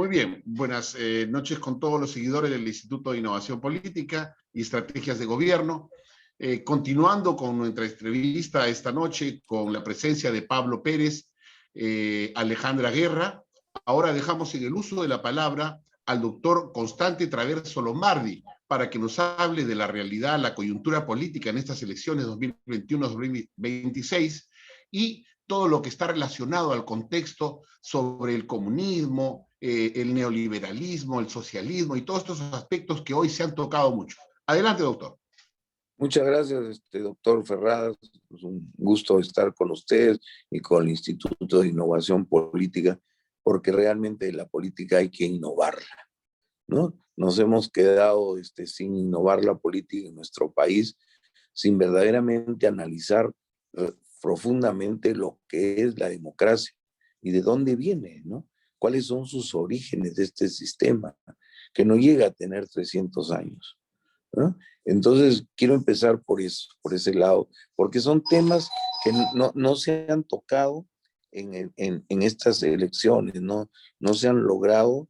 Muy bien, buenas noches con todos los seguidores del Instituto de Innovación Política y Estrategias de Gobierno. Continuando con nuestra entrevista esta noche con la presencia de Pablo Pérez, Alejandra Guerra, ahora dejamos en el uso de la palabra al doctor Constante Traverso Lombardi para que nos hable de la realidad, la coyuntura política en estas elecciones 2021-2026 y todo lo que está relacionado al contexto sobre el comunismo, el neoliberalismo, el socialismo y todos estos aspectos que hoy se han tocado mucho. Adelante, doctor. Muchas gracias, doctor Ferradas. Es un gusto estar con ustedes y con el Instituto de Innovación Política, porque realmente la política hay que innovarla, ¿no? Nos hemos quedado sin innovar la política en nuestro país, sin verdaderamente analizar profundamente lo que es la democracia y de dónde viene, ¿no? ¿Cuáles son sus orígenes de este sistema que no llega a tener 300 años? ¿No? Entonces, quiero empezar por eso, por ese lado, porque son temas que no se han tocado en estas elecciones, no se han logrado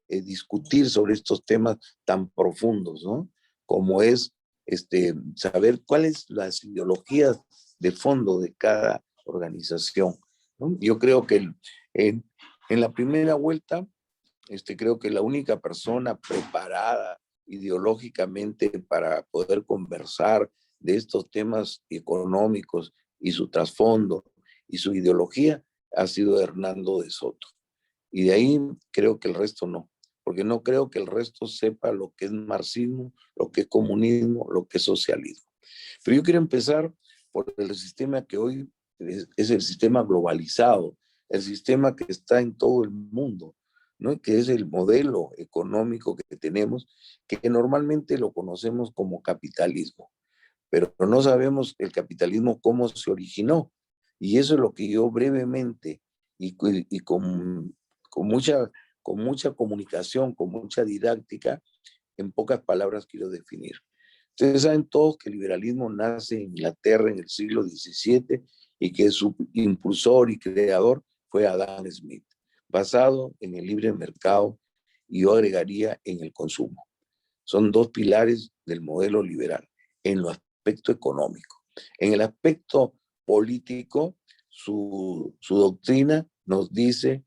discutir sobre estos temas tan profundos, ¿no? Como es saber cuáles las ideologías de fondo de cada organización, ¿no? Yo creo que en la primera vuelta, creo que la única persona preparada ideológicamente para poder conversar de estos temas económicos y su trasfondo y su ideología ha sido Hernando de Soto. Y de ahí creo que el resto no, porque no creo que el resto sepa lo que es marxismo, lo que es comunismo, lo que es socialismo. Pero yo quiero empezar por el sistema que hoy es el sistema globalizado, el sistema que está en todo el mundo, ¿no? Que es el modelo económico que tenemos, que normalmente lo conocemos como capitalismo, pero no sabemos el capitalismo cómo se originó. Y eso es lo que yo brevemente y con mucha comunicación, con mucha didáctica, en pocas palabras quiero definir. Ustedes saben todos que el liberalismo nace en Inglaterra en el siglo XVII y que su impulsor y creador fue Adam Smith, basado en el libre mercado y yo agregaría en el consumo. Son dos pilares del modelo liberal en el aspecto económico. En el aspecto político, su doctrina nos dice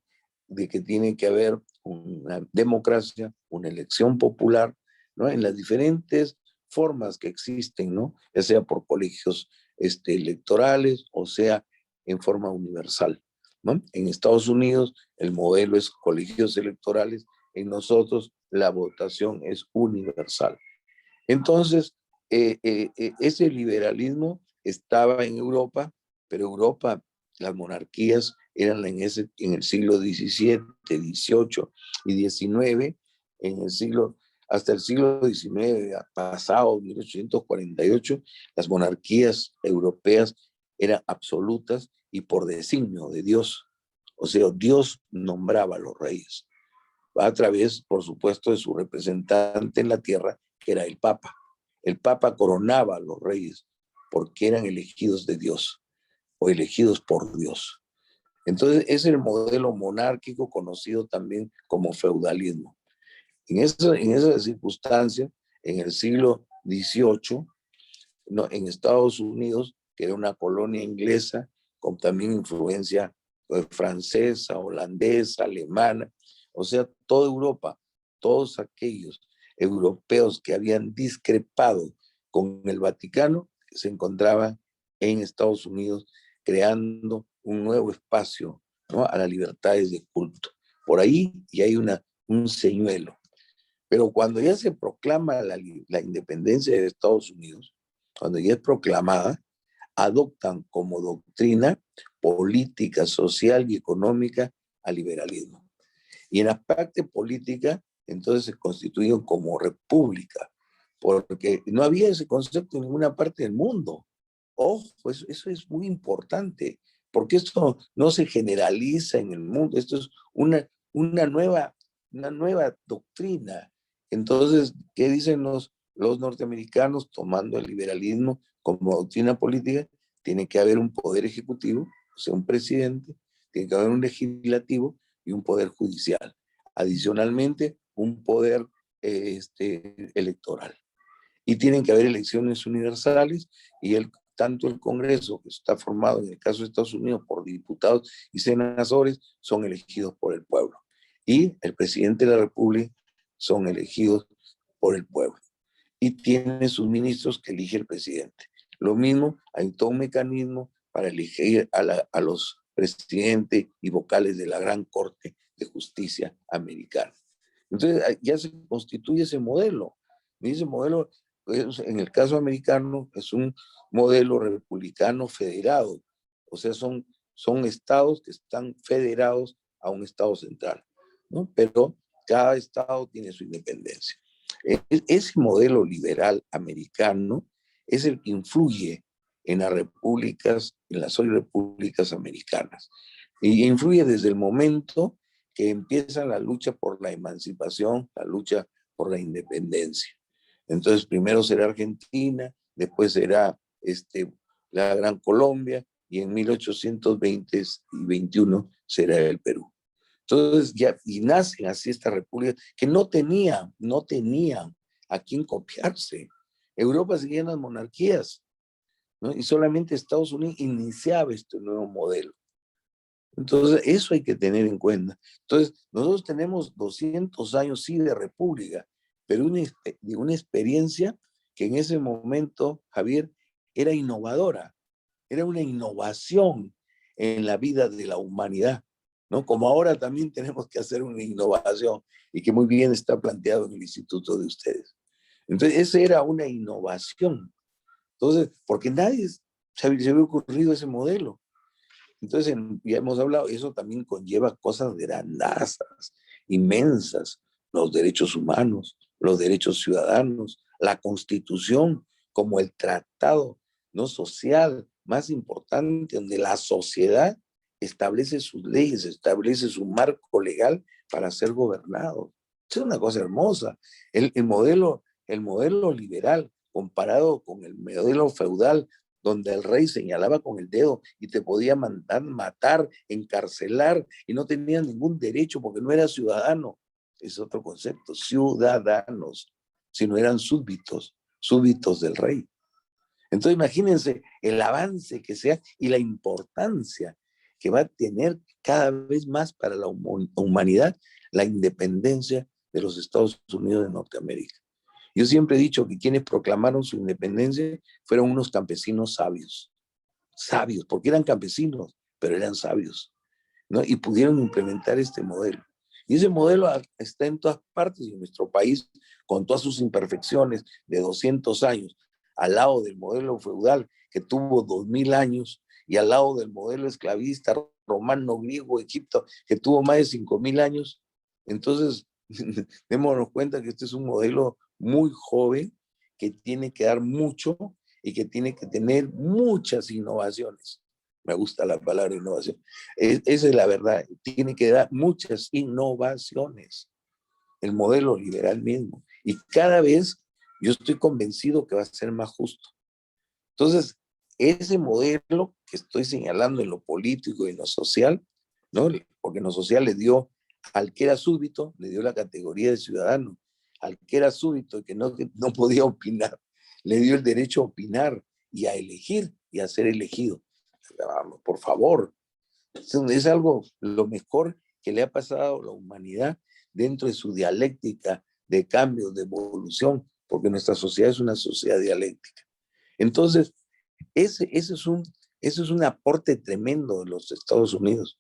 de que tiene que haber una democracia, una elección popular, ¿no? En las diferentes formas que existen, ¿no? Ya sea por colegios electorales o sea en forma universal, ¿no? En Estados Unidos el modelo es colegios electorales, en nosotros la votación es universal. Entonces, ese liberalismo estaba en Europa, pero Europa, las monarquías eran en el siglo XVII, XVIII y XIX, hasta el siglo XIX, pasado 1848, las monarquías europeas eran absolutas y por designio de Dios. O sea, Dios nombraba a los reyes a través, por supuesto, de su representante en la tierra, que era el Papa. El Papa coronaba a los reyes porque eran elegidos de Dios o elegidos por Dios. Entonces, es el modelo monárquico conocido también como feudalismo. En esa circunstancia, en el siglo XVIII, no, en Estados Unidos, que era una colonia inglesa, con también influencia francesa, holandesa, alemana, o sea, toda Europa, todos aquellos europeos que habían discrepado con el Vaticano, se encontraban en Estados Unidos creando un nuevo espacio, ¿no? A las libertades de culto. Por ahí ya hay un señuelo. Pero cuando ya se proclama la independencia de Estados Unidos, cuando ya es proclamada, adoptan como doctrina política, social y económica al liberalismo. Y en la parte política, entonces se constituyen como república, porque no había ese concepto en ninguna parte del mundo. Ojo, eso es muy importante, porque esto no se generaliza en el mundo, esto es una nueva doctrina. Entonces, ¿qué dicen los norteamericanos tomando el liberalismo como doctrina política? Tiene que haber un poder ejecutivo, o sea, un presidente, tiene que haber un legislativo y un poder judicial. Adicionalmente, un poder electoral. Y tienen que haber elecciones universales y tanto el Congreso, que está formado en el caso de Estados Unidos por diputados y senadores, son elegidos por el pueblo. Y el presidente de la República son elegidos por el pueblo. Y tiene sus ministros que elige el presidente. Lo mismo, hay todo un mecanismo para elegir a los presidentes y vocales de la Gran Corte de Justicia americana. Entonces ya se constituye ese modelo. Y ese modelo, en el caso americano, es un modelo republicano federado. O sea, son estados que están federados a un estado central, ¿no? Pero cada estado tiene su independencia. Ese modelo liberal americano es el que influye en las repúblicas, en las hoy repúblicas americanas. Y influye desde el momento que empieza la lucha por la emancipación, la lucha por la independencia. Entonces, primero será Argentina, después será la Gran Colombia, y en 1820 y 21 será el Perú. Entonces, y nacen así estas repúblicas que no tenían a quién copiarse. Europa seguía en las monarquías, ¿no? Y solamente Estados Unidos iniciaba este nuevo modelo. Entonces, eso hay que tener en cuenta. Entonces, nosotros tenemos 200 años, sí, de república, pero una experiencia que en ese momento, Javier, era innovadora, era una innovación en la vida de la humanidad, ¿no? Como ahora también tenemos que hacer una innovación y que muy bien está planteado en el instituto de ustedes. Entonces, esa era una innovación. Entonces, porque nadie se había ocurrido ese modelo. Entonces, ya hemos hablado, eso también conlleva cosas grandazas, inmensas, los derechos humanos, los derechos ciudadanos, la Constitución como el tratado no social más importante donde la sociedad establece sus leyes, establece su marco legal para ser gobernado. Es una cosa hermosa. El modelo liberal comparado con el modelo feudal donde el rey señalaba con el dedo y te podía mandar matar, encarcelar, y no tenía ningún derecho porque no era ciudadano. Es otro concepto, ciudadanos, sino eran súbditos del rey. Entonces imagínense el avance que sea y la importancia que va a tener cada vez más para la humanidad la independencia de los Estados Unidos de Norteamérica. Yo siempre he dicho que quienes proclamaron su independencia fueron unos campesinos sabios, porque eran campesinos, pero eran sabios, ¿no? Y pudieron implementar este modelo. Y ese modelo está en todas partes de nuestro país, con todas sus imperfecciones de 200 años, al lado del modelo feudal que tuvo 2000 años, y al lado del modelo esclavista romano, griego, Egipto, que tuvo más de 5000 años. Entonces, démonos cuenta que este es un modelo muy joven que tiene que dar mucho y que tiene que tener muchas innovaciones. Me gusta la palabra innovación. Esa es la verdad. Tiene que dar muchas innovaciones. El modelo liberal mismo. Y cada vez yo estoy convencido que va a ser más justo. Entonces, ese modelo que estoy señalando en lo político y en lo social, ¿no? Porque en lo social le dio al que era súbdito, le dio la categoría de ciudadano. Al que era súbdito y que no podía opinar, le dio el derecho a opinar y a elegir y a ser elegido. Por favor, es algo lo mejor que le ha pasado a la humanidad dentro de su dialéctica de cambio, de evolución, porque nuestra sociedad es una sociedad dialéctica. Entonces, ese es un aporte tremendo de los Estados Unidos.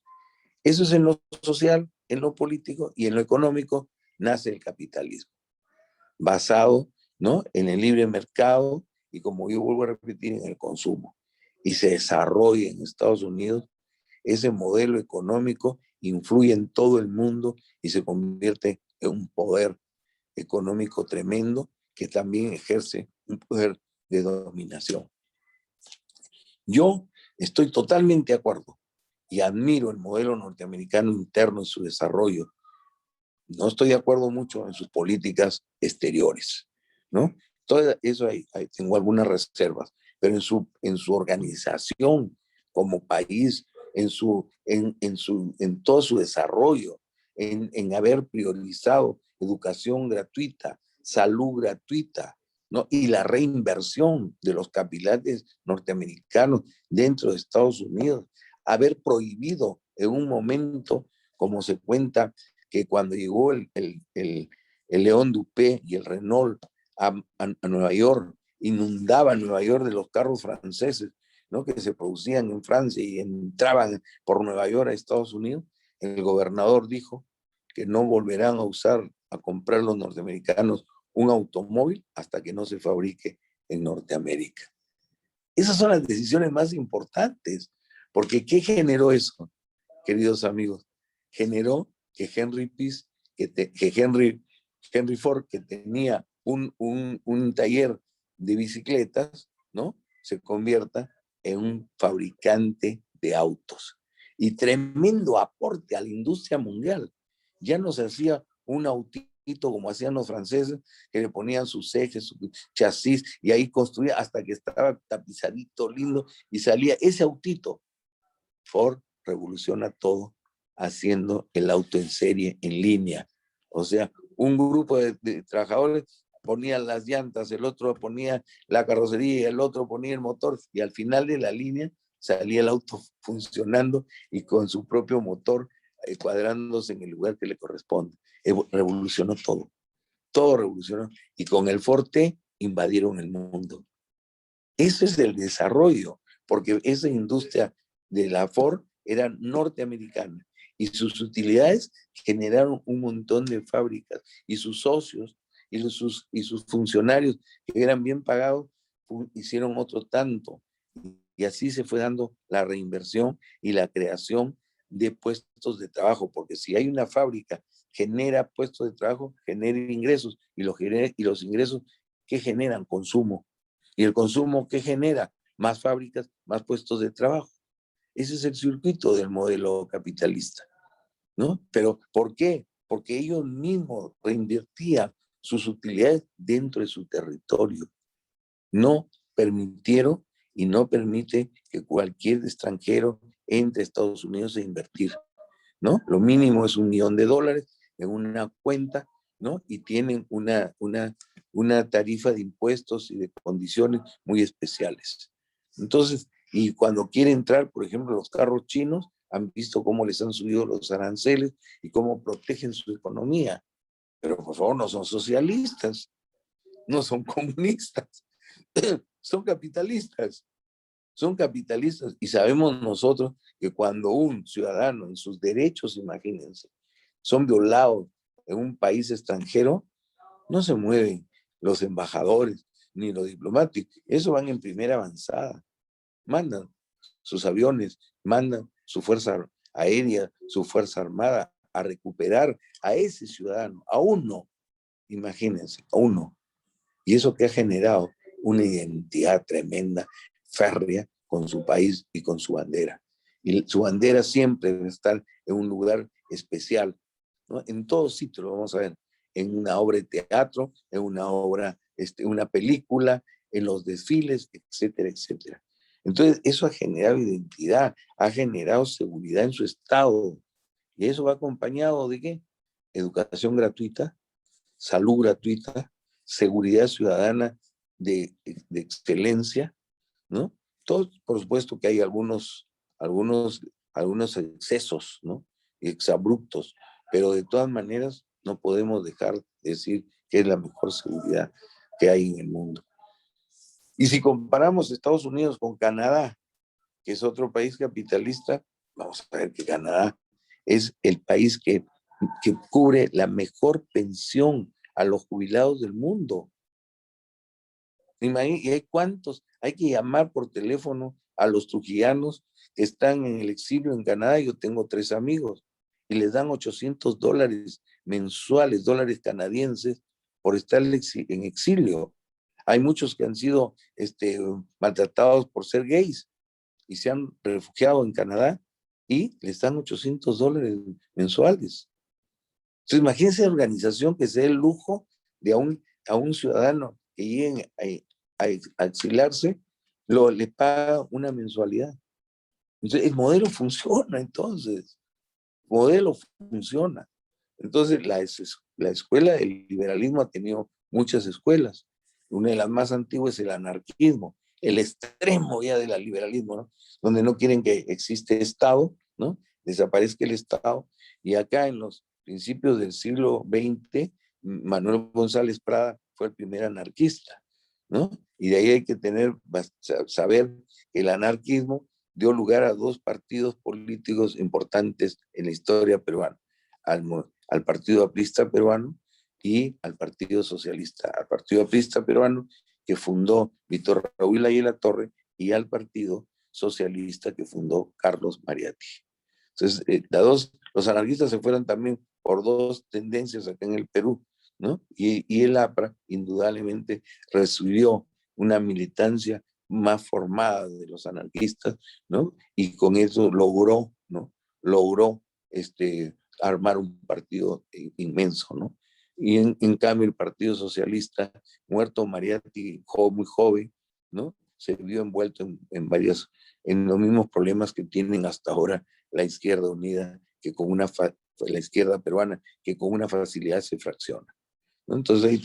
Eso es en lo social, en lo político y en lo económico nace el capitalismo, basado, ¿no?, en el libre mercado y, como yo vuelvo a repetir, en el consumo. Y se desarrolla en Estados Unidos ese modelo económico, influye en todo el mundo y se convierte en un poder económico tremendo que también ejerce un poder de dominación. Yo estoy totalmente de acuerdo y admiro el modelo norteamericano interno en su desarrollo. No estoy de acuerdo mucho en sus políticas exteriores, ¿no? Todo eso tengo algunas reservas, pero en su organización como país, en todo su desarrollo, en haber priorizado educación gratuita, salud gratuita, ¿no? Y la reinversión de los capitales norteamericanos dentro de Estados Unidos, haber prohibido en un momento, como se cuenta, que cuando llegó el León Dupé y el Renault a Nueva York, inundaba Nueva York de los carros franceses, ¿no? Que se producían en Francia y entraban por Nueva York a Estados Unidos. El gobernador dijo que no volverán a comprar los norteamericanos un automóvil hasta que no se fabrique en Norteamérica. Esas son las decisiones más importantes, porque ¿qué generó eso, queridos amigos? Generó que Henry Ford, que tenía un taller de bicicletas, ¿no? Se convierta en un fabricante de autos. Y tremendo aporte a la industria mundial. Ya no se hacía un autito como hacían los franceses, que le ponían sus ejes, su chasis, y ahí construía hasta que estaba tapizadito, lindo, y salía ese autito. Ford revoluciona todo haciendo el auto en serie, en línea. O sea, un grupo de trabajadores ponía las llantas, el otro ponía la carrocería, el otro ponía el motor, y al final de la línea salía el auto funcionando y con su propio motor cuadrándose en el lugar que le corresponde. Revolucionó todo, todo revolucionó. Y con el Forte invadieron el mundo. Eso es el desarrollo, porque esa industria de la Ford era norteamericana y sus utilidades generaron un montón de fábricas y sus socios y sus funcionarios que eran bien pagados hicieron otro tanto. Y así se fue dando la reinversión y la creación de puestos de trabajo, porque si hay una fábrica genera puestos de trabajo, genera ingresos, y los ingresos que generan consumo. Y el consumo que genera más fábricas, más puestos de trabajo. Ese es el circuito del modelo capitalista, ¿no? Pero ¿por qué? Porque ellos mismos reinvertían sus utilidades dentro de su territorio. No permitieron y no permite que cualquier extranjero entre a Estados Unidos a invertir, ¿no? Lo mínimo es $1 millón en una cuenta, ¿no? Y tienen una tarifa de impuestos y de condiciones muy especiales. Entonces, y cuando quiere entrar, por ejemplo, los carros chinos, han visto cómo les han subido los aranceles y cómo protegen su economía. Pero por favor, no son socialistas, no son comunistas, son capitalistas. Son capitalistas y sabemos nosotros que cuando un ciudadano en sus derechos, imagínense, son violados en un país extranjero, no se mueven los embajadores ni los diplomáticos. Eso van en primera avanzada. Mandan sus aviones, mandan su fuerza aérea, su fuerza armada a recuperar a ese ciudadano, a uno, imagínense, a uno. Y eso que ha generado una identidad tremenda, férrea, con su país y con su bandera. Y su bandera siempre debe estar en un lugar especial, ¿no? En todos sitios lo vamos a ver, en una obra de teatro, en una obra, una película, en los desfiles, etcétera, etcétera. Entonces, eso ha generado identidad, ha generado seguridad en su estado. Y eso va acompañado de ¿qué? Educación gratuita, salud gratuita, seguridad ciudadana de excelencia, ¿no? Todo, por supuesto que hay algunos excesos, ¿no? Exabruptos, pero de todas maneras no podemos dejar de decir que es la mejor seguridad que hay en el mundo. Y si comparamos Estados Unidos con Canadá, que es otro país capitalista, vamos a ver que Canadá es el país que cubre la mejor pensión a los jubilados del mundo. ¿Y hay cuántos? Hay que llamar por teléfono a los trujillanos que están en el exilio en Canadá. Yo tengo 3 amigos y les dan $800 mensuales, dólares canadienses, por estar en exilio. Hay muchos que han sido maltratados por ser gays y se han refugiado en Canadá y les dan $800 mensuales. Entonces, imagínense la organización que se dé el lujo de a un ciudadano que llegue a exiliarse, le paga una mensualidad. Entonces, el modelo funciona, entonces. El modelo funciona. Entonces, la escuela del liberalismo ha tenido muchas escuelas. Una de las más antiguas es el anarquismo, el extremo ya del liberalismo, ¿no? Donde no quieren que existe Estado, ¿no? Desaparezca el Estado. Y acá en los principios del siglo XX, Manuel González Prada fue el primer anarquista, ¿no? Y de ahí hay que saber que el anarquismo dio lugar a dos partidos políticos importantes en la historia peruana, al Partido Aprista Peruano y al Partido Socialista, al Partido Aprista Peruano que fundó Víctor Raúl Ayala Torre y al Partido Socialista que fundó Carlos Mariatti. Entonces, los anarquistas se fueron también por dos tendencias acá en el Perú, ¿no? Y el APRA indudablemente recibió una militancia más formada de los anarquistas, ¿no? Y con eso logró, ¿no? Logró armar un partido inmenso, ¿no? Y en cambio el Partido Socialista, muerto Mariatti, muy joven, ¿no? Se vio envuelto en los mismos problemas que tienen hasta ahora la izquierda unida, la izquierda peruana, que con una facilidad se fracciona, ¿no? Entonces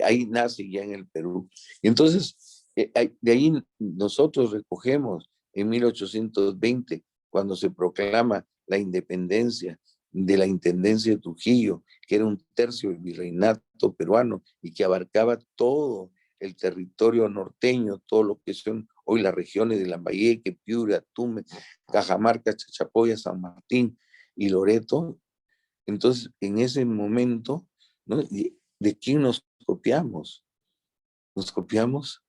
ahí nace ya en el Perú. Y entonces, de ahí nosotros recogemos en 1820, cuando se proclama la independencia de la Intendencia de Trujillo, que era un tercio del virreinato peruano y que abarcaba todo el territorio norteño, todo lo que son hoy las regiones de Lambayeque, Piura, Tumbes, Cajamarca, Chachapoya, San Martín y Loreto. Entonces, en ese momento, ¿no? ¿De quién nos copiamos? Nos copiamos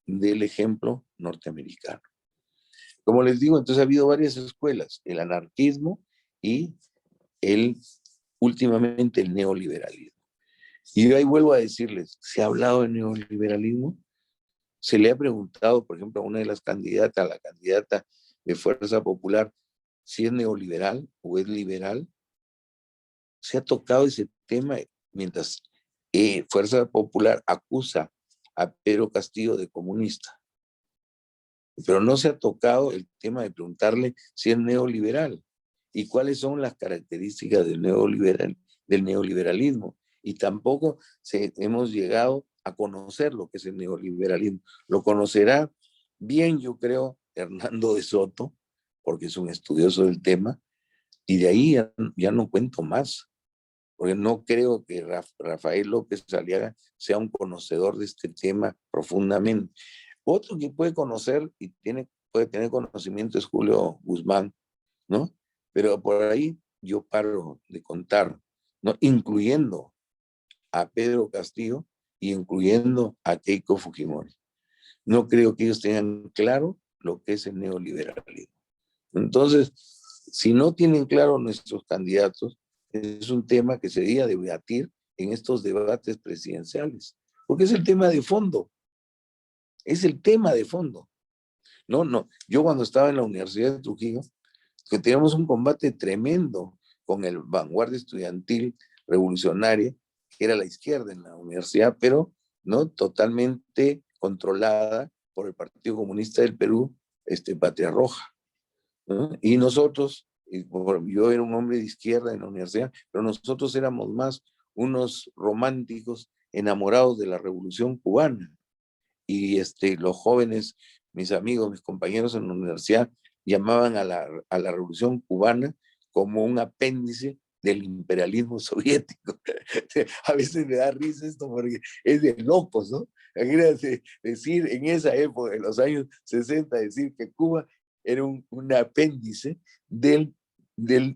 del ejemplo norteamericano. Como les digo, entonces ha habido varias escuelas, el anarquismo y últimamente el neoliberalismo. Y yo ahí vuelvo a decirles, ¿se ha hablado de neoliberalismo? Se le ha preguntado, por ejemplo, a una de las candidatas, a la candidata de Fuerza Popular, si es neoliberal o es liberal. Se ha tocado ese tema mientras Fuerza Popular acusa a Pedro Castillo de comunista. Pero no se ha tocado el tema de preguntarle si es neoliberal y cuáles son las características del neoliberalismo. Y tampoco hemos llegado a conocer lo que es el neoliberalismo. Lo conocerá bien, yo creo, Hernando de Soto, porque es un estudioso del tema, y de ahí ya no cuento más, porque no creo que Rafael López Aliaga sea un conocedor de este tema profundamente. Otro que puede conocer y puede tener conocimiento es Julio Guzmán, ¿no? Pero por ahí yo paro de contar, ¿no? Incluyendo a Pedro Castillo y incluyendo a Keiko Fujimori. No creo que ellos tengan claro lo que es el neoliberalismo. Entonces, si no tienen claro nuestros candidatos, es un tema que se debería debatir en estos debates presidenciales, porque es el tema de fondo, es el tema de fondo. No, yo cuando estaba en la Universidad de Trujillo, que teníamos un combate tremendo con el vanguardia estudiantil revolucionaria, que era la izquierda en la universidad, pero no totalmente controlada por el Partido Comunista del Perú, Patria Roja, ¿no? Y nosotros, yo era un hombre de izquierda en la universidad, pero nosotros éramos más unos románticos enamorados de la Revolución Cubana. Y los jóvenes, mis amigos, mis compañeros en la universidad, llamaban a la Revolución Cubana como un apéndice del imperialismo soviético. A veces me da risa esto porque es de locos, ¿no? Imagínate decir en esa época, en los años 60, decir que Cuba era un apéndice del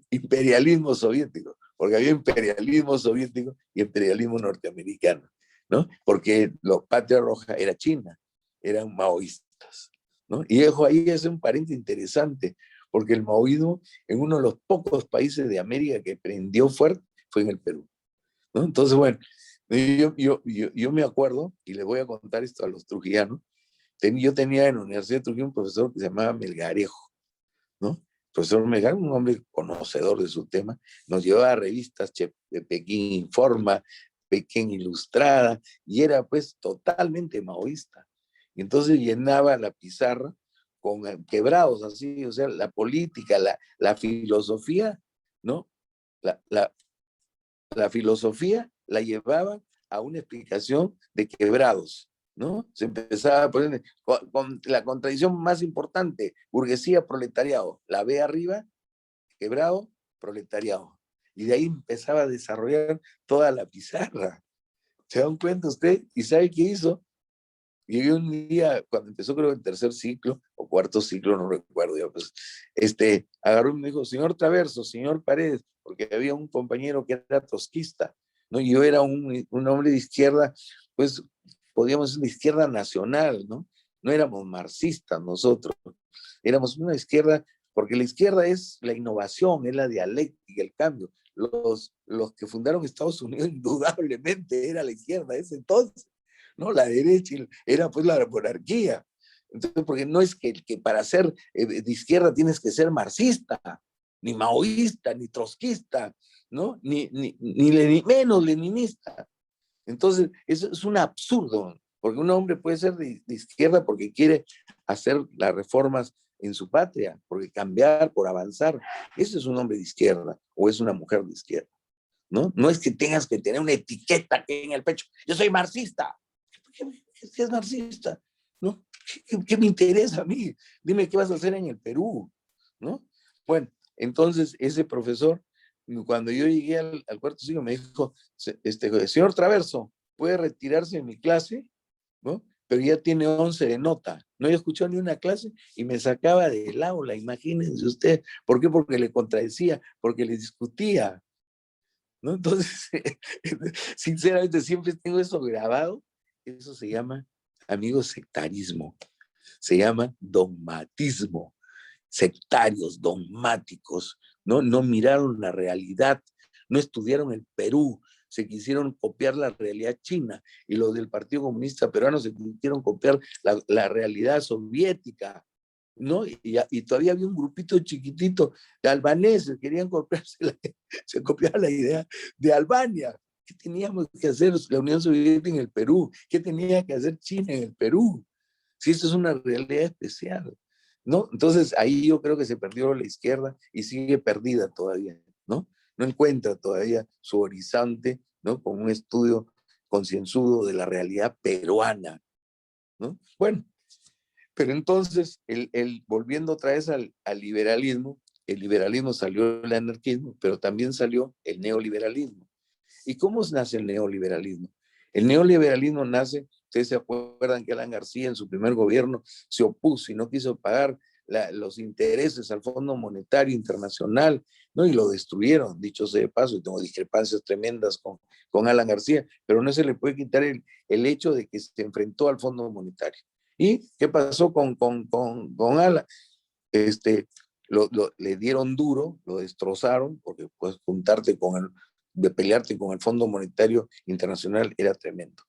imperialismo soviético, porque había imperialismo soviético y imperialismo norteamericano, ¿no? Porque los Patria Roja era China, eran maoístas, ¿no? Y dejo ahí es un paréntesis interesante, porque el maoísmo en uno de los pocos países de América que prendió fuerte fue en el Perú, ¿no? Entonces, bueno, yo me acuerdo, y les voy a contar esto a los trujillanos, yo tenía en la Universidad de Trujillo un profesor que se llamaba Melgarejo, ¿no? El profesor Melgarejo, un hombre conocedor de su tema, nos llevaba a revistas de Pekín Informa, Pekín Ilustrada, y era pues totalmente maoísta. Y entonces llenaba la pizarra con quebrados así, o sea, la política, la filosofía, ¿no? La la filosofía la llevaban a una explicación de quebrados, ¿no? Se empezaba a poner con la contradicción más importante, burguesía, proletariado, la B arriba, quebrado, proletariado. Y de ahí empezaba a desarrollar toda la pizarra. ¿Se dan cuenta usted? ¿Y sabe qué hizo? Llegué un día, cuando empezó creo el tercer ciclo, o cuarto ciclo, no recuerdo ya, pues, agarró y me dijo, señor Traverso, señor Paredes, porque había un compañero que era trotskista, ¿no? Y yo era un hombre de izquierda, pues, podíamos decir de izquierda nacional, ¿no? No éramos marxistas nosotros, éramos una izquierda, porque la izquierda es la innovación, es la dialéctica, el cambio. Los que fundaron Estados Unidos indudablemente era la izquierda ese entonces, ¿no? La derecha era pues la monarquía. Entonces, porque no es que para ser de izquierda tienes que ser marxista, ni maoísta, ni trotskista, ¿no? Ni menos leninista. Entonces, eso es un absurdo, porque un hombre puede ser de izquierda porque quiere hacer las reformas en su patria, porque cambiar, por avanzar. Eso es un hombre de izquierda o es una mujer de izquierda, ¿no? No es que tengas que tener una etiqueta aquí en el pecho. Yo soy marxista. ¿Qué es marxista? ¿No? ¿Qué me interesa a mí? Dime qué vas a hacer en el Perú, ¿no? Bueno, entonces ese profesor, cuando yo llegué al cuarto ciclo, me dijo, señor Traverso, ¿puede retirarse de mi clase? ¿No? Pero ya tiene 11 de nota. No había escuchado ni una clase y me sacaba del aula, imagínense usted. ¿Por qué? Porque le contradecía, porque le discutía, ¿no? Entonces, sinceramente, siempre tengo eso grabado. Eso se llama, amigos, sectarismo. Se llama dogmatismo. Sectarios, dogmáticos, ¿no? No miraron la realidad, no estudiaron el Perú, se quisieron copiar la realidad china y los del Partido Comunista Peruano se quisieron copiar la realidad soviética, ¿no? Y todavía había un grupito chiquitito de albaneses, querían copiarse, se copiaba la idea de Albania. ¿Qué teníamos que hacer la Unión Soviética en el Perú? ¿Qué tenía que hacer China en el Perú? Si esto es una realidad especial, ¿no? Entonces ahí yo creo que se perdió la izquierda y sigue perdida todavía, ¿no? No encuentra todavía su horizonte, ¿no? Con un estudio concienzudo de la realidad peruana, ¿no? Bueno, pero entonces, volviendo otra vez al liberalismo, el liberalismo salió el anarquismo, pero también salió el neoliberalismo. ¿Y cómo nace el neoliberalismo? El neoliberalismo nace, ustedes se acuerdan que Alan García en su primer gobierno se opuso y no quiso pagar los intereses al Fondo Monetario Internacional, ¿no? Y lo destruyeron, dicho sea de paso, y tengo discrepancias tremendas con Alan García, pero no se le puede quitar el hecho de que se enfrentó al Fondo Monetario. ¿Y qué pasó con Alan? Le dieron duro, lo destrozaron, porque pues de pelearte con el Fondo Monetario Internacional era tremendo.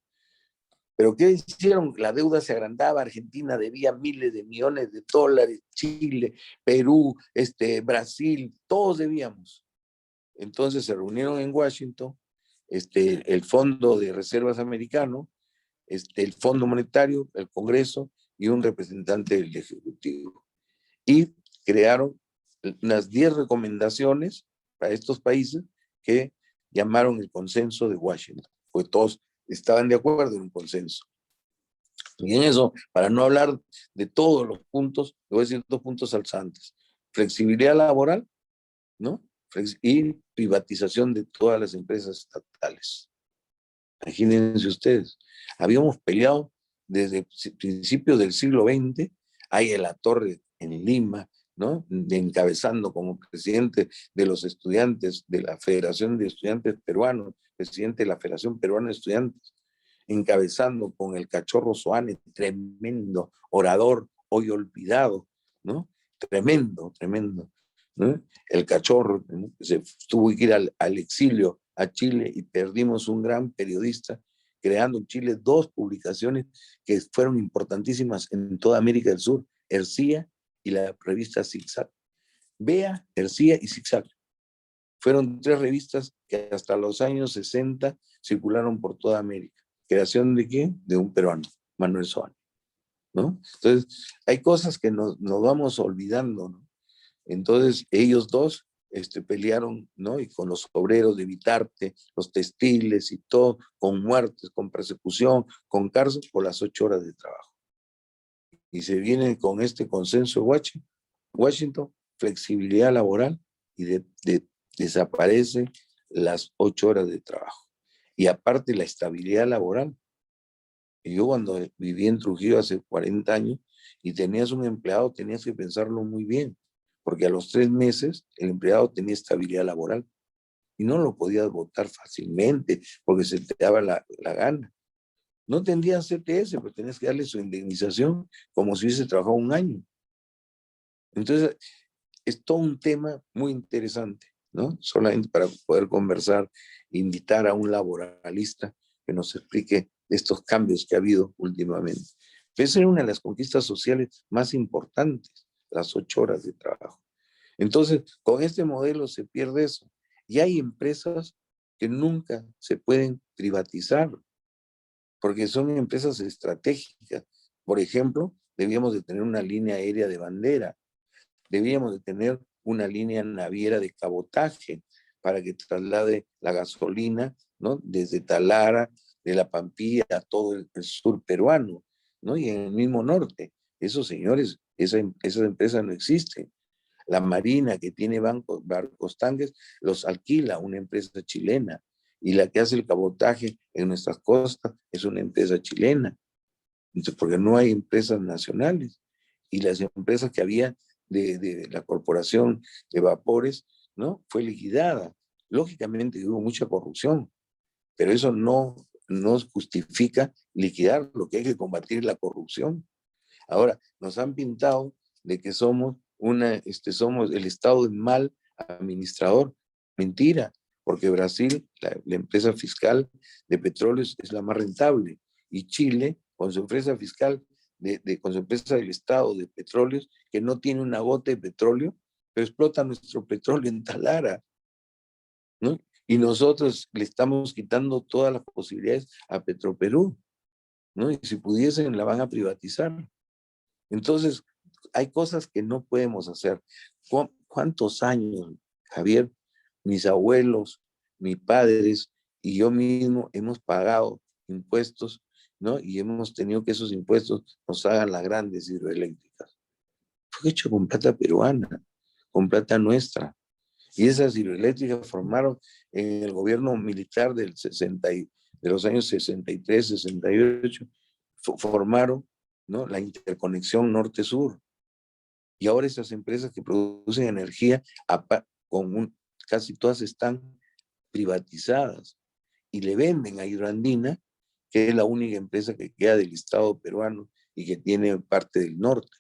Pero ¿qué hicieron? La deuda se agrandaba, Argentina debía miles de millones de dólares, Chile, Perú, Brasil, todos debíamos. Entonces se reunieron en Washington, el Fondo de Reservas americano, el Fondo Monetario, el Congreso y un representante del Ejecutivo. Y crearon unas 10 recomendaciones para estos países que llamaron el consenso de Washington, porque todos estaban de acuerdo en un consenso. Y en eso, para no hablar de todos los puntos, le voy a decir 2 puntos alzantes. Flexibilidad laboral, ¿no? Y privatización de todas las empresas estatales. Imagínense ustedes, habíamos peleado desde principios del siglo XX, ahí en la Torre en Lima, ¿no? Encabezando como presidente de los estudiantes de la Federación de Estudiantes Peruanos, presidente de la Federación Peruana de Estudiantes, encabezando con el Cachorro Soane, tremendo orador, hoy olvidado, ¿no? Tremendo, tremendo, ¿no? El Cachorro, ¿no? Se tuvo que ir al exilio a Chile y perdimos un gran periodista, creando en Chile 2 publicaciones que fueron importantísimas en toda América del Sur, Ercilla y la revista Zigzag. Vea, Ercilla y Zigzag. Fueron 3 revistas que hasta los años 60 circularon por toda América. ¿Creación de quién? De un peruano, Manuel Soane, ¿no? Entonces, hay cosas que nos vamos olvidando, ¿no? Entonces, ellos 2 pelearon, ¿no? Y con los obreros de Vitarte, los textiles y todo, con muertes, con persecución, con cárcel por las 8 horas de trabajo. Y se viene con este consenso de Washington, flexibilidad laboral y desaparece las 8 horas de trabajo. Y aparte la estabilidad laboral. Y yo cuando viví en Trujillo hace 40 años y tenías un empleado, tenías que pensarlo muy bien, porque a los 3 meses el empleado tenía estabilidad laboral y no lo podías votar fácilmente porque se te daba la gana. No tendrían CTS, pero tenías que darle su indemnización como si hubiese trabajado un año. Entonces, es todo un tema muy interesante, ¿no? Solamente para poder conversar, invitar a un laboralista que nos explique estos cambios que ha habido últimamente. Esa es una de las conquistas sociales más importantes, las 8 horas de trabajo. Entonces, con este modelo se pierde eso. Y hay empresas que nunca se pueden privatizar, porque son empresas estratégicas. Por ejemplo, debíamos de tener una línea aérea de bandera, debíamos de tener una línea naviera de cabotaje para que traslade la gasolina, ¿no? Desde Talara, de la Pampilla a todo el sur peruano, ¿no? Y en el mismo norte. Esos señores, esas empresas no existen. La Marina, que tiene barcos tanques, los alquila una empresa chilena. Y la que hace el cabotaje en nuestras costas es una empresa chilena. Entonces, porque no hay empresas nacionales. Y las empresas que había de la corporación de vapores, ¿no? Fue liquidada. Lógicamente hubo mucha corrupción, pero eso no justifica liquidar. Lo que hay que combatir es la corrupción. Ahora, nos han pintado de que somos somos el Estado de mal administrador. Mentira, porque Brasil, la empresa fiscal de petróleos, es la más rentable. Y Chile, con su empresa fiscal, con su empresa del Estado de petróleos, que no tiene una gota de petróleo, pero explota nuestro petróleo en Talara, ¿no? Y nosotros le estamos quitando todas las posibilidades a Petroperú, ¿no? Y si pudiesen, la van a privatizar. Entonces, hay cosas que no podemos hacer. ¿Cuántos años, Javier, mis abuelos, mis padres y yo mismo hemos pagado impuestos, ¿no? Y hemos tenido que esos impuestos nos hagan las grandes hidroeléctricas. Fue hecho con plata peruana, con plata nuestra. Y esas hidroeléctricas formaron en el gobierno militar de los años 63, 68, formaron, ¿no? La interconexión norte-sur. Y ahora esas empresas que producen energía, casi todas están privatizadas y le venden a Hidroandina, que es la única empresa que queda del Estado peruano y que tiene parte del norte.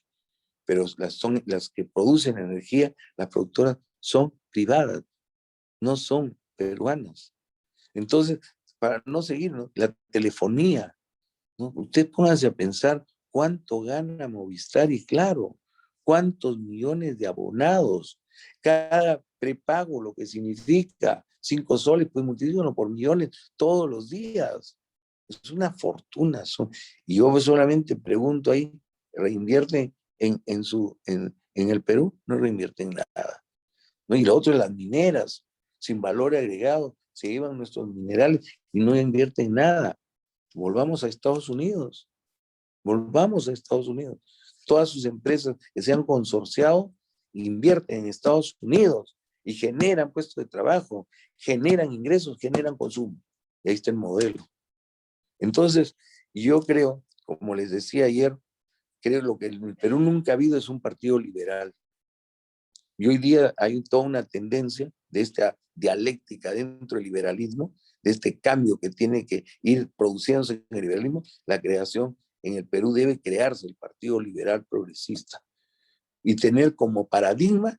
Pero las que producen energía, las productoras son privadas, no son peruanas. Entonces, para no seguir, ¿no? La telefonía, ¿no? Usted póngase a pensar cuánto gana Movistar y Claro, cuántos millones de abonados, cada prepago, lo que significa 5 soles, pues multiplícalo por millones todos los días. Es una fortuna. Y yo solamente pregunto ahí, ¿reinvierte en el Perú? No reinvierte en nada, ¿no? Y lo otro es las mineras, sin valor agregado, se llevan nuestros minerales y no invierten en nada. Volvamos a Estados Unidos. Volvamos a Estados Unidos. Todas sus empresas que se han consorciado invierten en Estados Unidos y generan puestos de trabajo, generan ingresos, generan consumo. Y ahí está el modelo. Entonces, yo creo, como les decía ayer, creo lo que en el Perú nunca ha habido es un partido liberal. Y hoy día hay toda una tendencia de esta dialéctica dentro del liberalismo, de este cambio que tiene que ir produciéndose en el liberalismo, la creación en el Perú debe crearse el Partido Liberal Progresista y tener como paradigma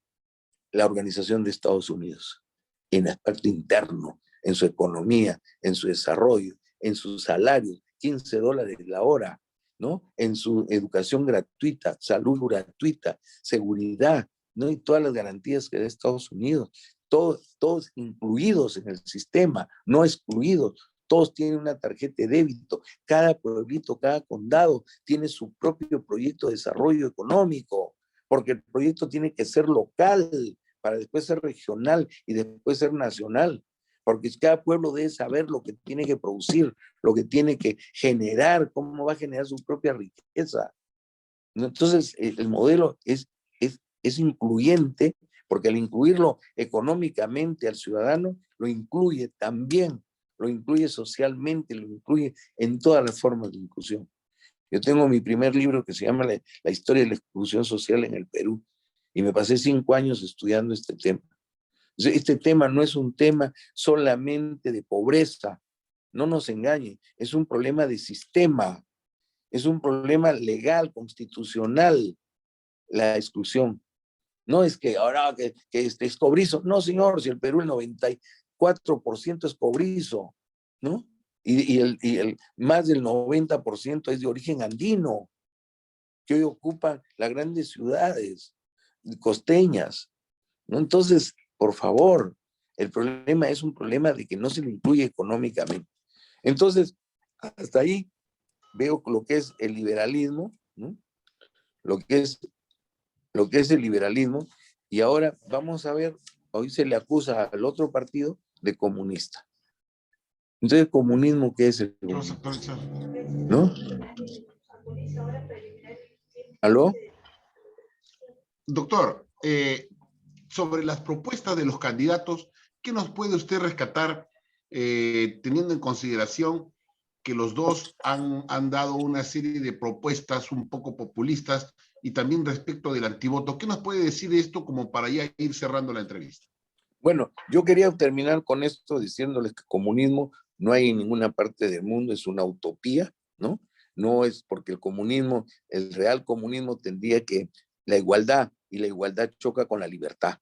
la organización de Estados Unidos en el aspecto interno, en su economía, en su desarrollo, en sus salarios, $15 la hora, ¿no? En su educación gratuita, salud gratuita, seguridad, ¿no? Y todas las garantías que da Estados Unidos, todos incluidos en el sistema, no excluidos. Todos tienen una tarjeta de débito. Cada pueblito, cada condado tiene su propio proyecto de desarrollo económico, porque el proyecto tiene que ser local, para después ser regional y después ser nacional, porque cada pueblo debe saber lo que tiene que producir, lo que tiene que generar, cómo va a generar su propia riqueza. Entonces, el modelo es incluyente, porque al incluirlo económicamente al ciudadano, lo incluye también, lo incluye socialmente, lo incluye en todas las formas de inclusión. Yo tengo mi primer libro que se llama La historia de la exclusión social en el Perú, y me pasé 5 años estudiando este tema. Este tema no es un tema solamente de pobreza, no nos engañen, es un problema de sistema, es un problema legal, constitucional, la exclusión. No es que ahora que es cobrizo, no señor, si el Perú el 94% es cobrizo, ¿no? Y el más del 90% es de origen andino, que hoy ocupan las grandes ciudades costeñas, ¿no? Entonces, por favor, el problema es un problema de que no se le incluye económicamente. Entonces, hasta ahí veo lo que es el liberalismo, ¿no? Lo que es el liberalismo, y ahora vamos a ver, hoy se le acusa al otro partido de comunista. Entonces, ¿comunismo qué es el comunismo? ¿No? ¿Aló? Doctor, sobre las propuestas de los candidatos, ¿qué nos puede usted rescatar teniendo en consideración que los dos han dado una serie de propuestas un poco populistas y también respecto del antivoto? ¿Qué nos puede decir esto como para ya ir cerrando la entrevista? Bueno, yo quería terminar con esto diciéndoles que comunismo no hay en ninguna parte del mundo, es una utopía, ¿no? No es porque el comunismo, el real comunismo tendría que la igualdad, y la igualdad choca con la libertad.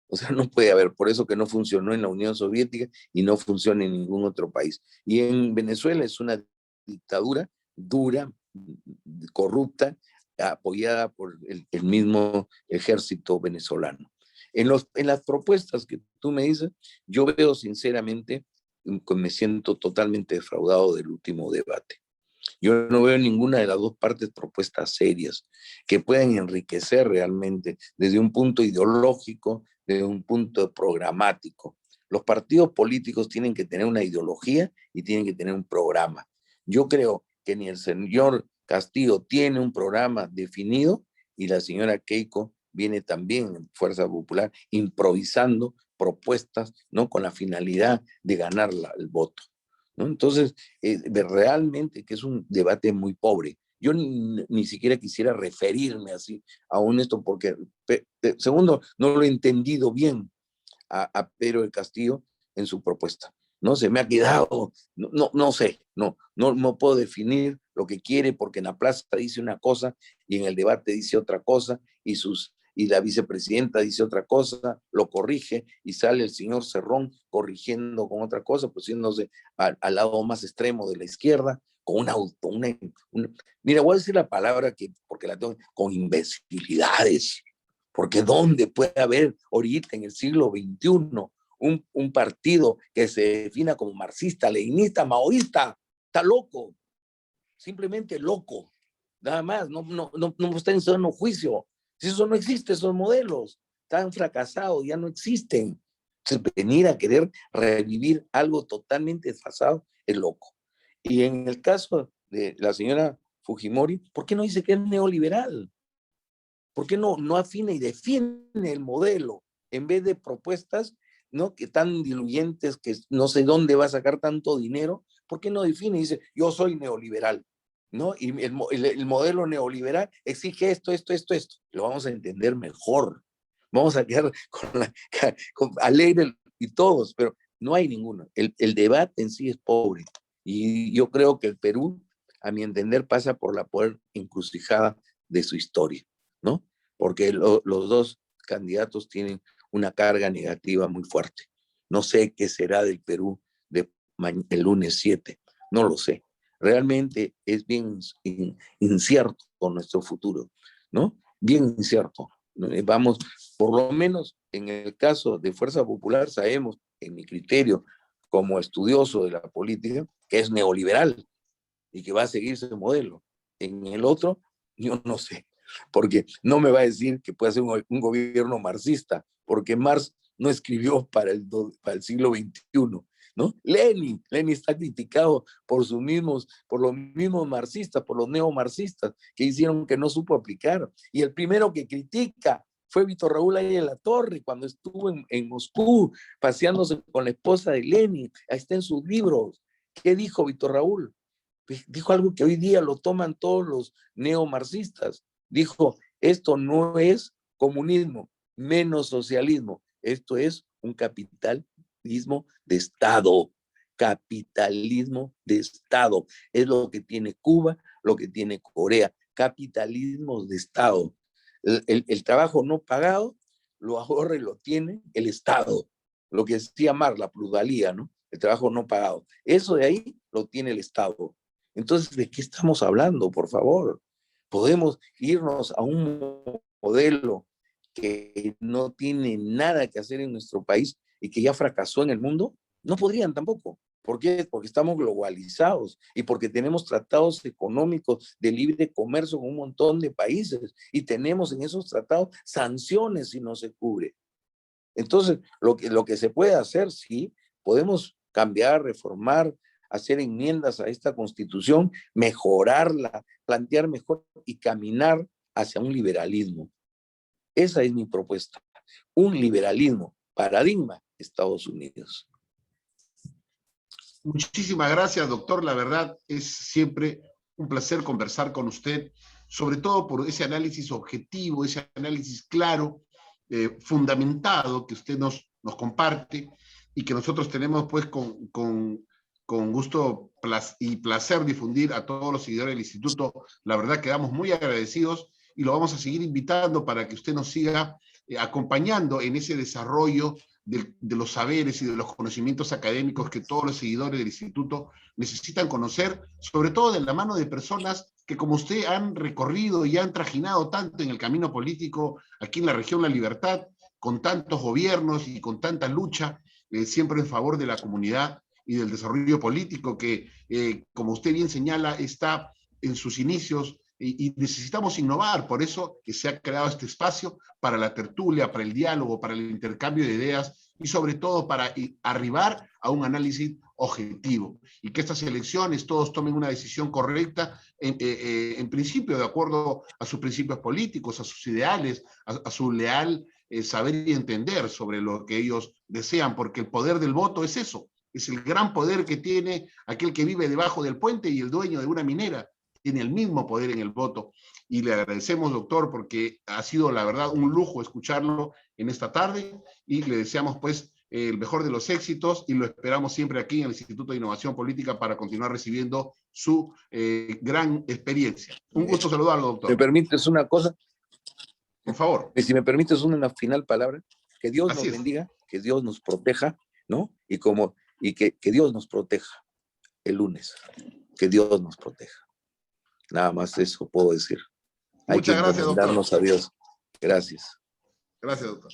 O sea, no puede haber, por eso que no funcionó en la Unión Soviética y no funciona en ningún otro país. Y en Venezuela es una dictadura dura, corrupta, apoyada por el mismo ejército venezolano. En las propuestas que tú me dices, yo veo sinceramente, me siento totalmente defraudado del último debate. Yo no veo ninguna de las dos partes propuestas serias que puedan enriquecer realmente desde un punto ideológico, desde un punto programático. Los partidos políticos tienen que tener una ideología y tienen que tener un programa. Yo creo que ni el señor Castillo tiene un programa definido y la señora Keiko viene también en Fuerza Popular improvisando propuestas, ¿no? Con la finalidad de ganar el voto, ¿no? Entonces, realmente que es un debate muy pobre. Yo ni siquiera quisiera referirme así a esto porque, segundo, no lo he entendido bien a Pedro del Castillo en su propuesta. No se me ha quedado, no sé, no puedo definir lo que quiere porque en la plaza dice una cosa y en el debate dice otra cosa y la vicepresidenta dice otra cosa, lo corrige y sale el señor Cerrón corrigiendo con otra cosa, pusiéndose al lado más extremo de la izquierda, con mira, voy a decir la palabra porque la tengo, con imbecilidades. Porque ¿dónde puede haber ahorita en el siglo XXI un partido que se defina como marxista, leninista, maoísta? Está loco, simplemente loco, nada más, no está en sano juicio. Si eso no existe, esos modelos están fracasados, ya no existen. Entonces, venir a querer revivir algo totalmente desfasado es loco. Y en el caso de la señora Fujimori, ¿por qué no dice que es neoliberal? ¿Por qué no afina y define el modelo en vez de propuestas, ¿no? Que tan diluyentes, que no sé dónde va a sacar tanto dinero? ¿Por qué no define y dice, yo soy neoliberal, ¿no? Y el modelo neoliberal exige esto. Lo vamos a entender mejor. Vamos a quedar alegres y todos, pero no hay ninguno. El debate en sí es pobre. Y yo creo que el Perú, a mi entender, pasa por la peor encrucijada de su historia, ¿no? Porque los dos candidatos tienen una carga negativa muy fuerte. No sé qué será del Perú el lunes 7, no lo sé. Realmente es bien incierto nuestro futuro, ¿no? Bien incierto. Vamos, por lo menos en el caso de Fuerza Popular, sabemos, en mi criterio, como estudioso de la política, que es neoliberal y que va a seguir ese modelo. En el otro, yo no sé. porque no me va a decir que puede ser un gobierno marxista, porque Marx no escribió para el siglo XXI, ¿no? Lenin está criticado por los mismos marxistas, por los neomarxistas, que hicieron que no supo aplicar. Y el primero que critica fue Víctor Raúl Aya de la Torre, cuando estuvo en Moscú, paseándose con la esposa de Lenin. Ahí está en sus libros. ¿Qué dijo Víctor Raúl? Dijo algo que hoy día lo toman todos los neomarxistas. Dijo, esto no es comunismo, menos socialismo. Esto es un capitalismo de Estado. Capitalismo de Estado. Es lo que tiene Cuba, lo que tiene Corea. Capitalismo de Estado. El trabajo no pagado lo ahorra y lo tiene el Estado. Lo que decía Marx, la plusvalía, ¿no? El trabajo no pagado. Eso de ahí lo tiene el Estado. Entonces, ¿de qué estamos hablando, por favor? Podemos irnos a un modelo que no tiene nada que hacer en nuestro país y que ya fracasó en el mundo. No podrían tampoco. ¿Por qué? Porque estamos globalizados y porque tenemos tratados económicos de libre comercio con un montón de países y tenemos en esos tratados sanciones si no se cubre. Entonces, lo que se puede hacer, sí, podemos cambiar, reformar, hacer enmiendas a esta Constitución, mejorarla, plantear mejor y caminar hacia un liberalismo. Esa es mi propuesta. Un liberalismo, paradigma, Estados Unidos. Muchísimas gracias, doctor. La verdad es siempre un placer conversar con usted, sobre todo por ese análisis objetivo, ese análisis claro, fundamentado que usted nos comparte y que nosotros tenemos pues con gusto y placer difundir a todos los seguidores del instituto. La verdad quedamos muy agradecidos y lo vamos a seguir invitando para que usted nos siga acompañando en ese desarrollo de los saberes y de los conocimientos académicos que todos los seguidores del instituto necesitan conocer, sobre todo de la mano de personas que como usted han recorrido y han trajinado tanto en el camino político aquí en la región La Libertad, con tantos gobiernos y con tanta lucha, siempre en favor de la comunidad y del desarrollo político que, como usted bien señala, está en sus inicios y necesitamos innovar. Por eso que se ha creado este espacio para la tertulia, para el diálogo, para el intercambio de ideas y sobre todo para arribar a un análisis objetivo y que estas elecciones todos tomen una decisión correcta en principio de acuerdo a sus principios políticos, a sus ideales, a su leal saber y entender sobre lo que ellos desean, porque el poder del voto es eso, es el gran poder que tiene aquel que vive debajo del puente y el dueño de una minera tiene el mismo poder en el voto. Y le agradecemos, doctor, porque ha sido, la verdad, un lujo escucharlo en esta tarde y le deseamos, pues, el mejor de los éxitos y lo esperamos siempre aquí en el Instituto de Innovación Política para continuar recibiendo su gran experiencia. Un gusto saludarlo, doctor. ¿Me permites una cosa? Por favor. Si me permites una final palabra, que Dios nos bendiga, que Dios nos proteja, ¿no? Y que Dios nos proteja el lunes, que Dios nos proteja. Nada más eso puedo decir. Hay que encomendarnos a Dios. Gracias. Gracias, doctor.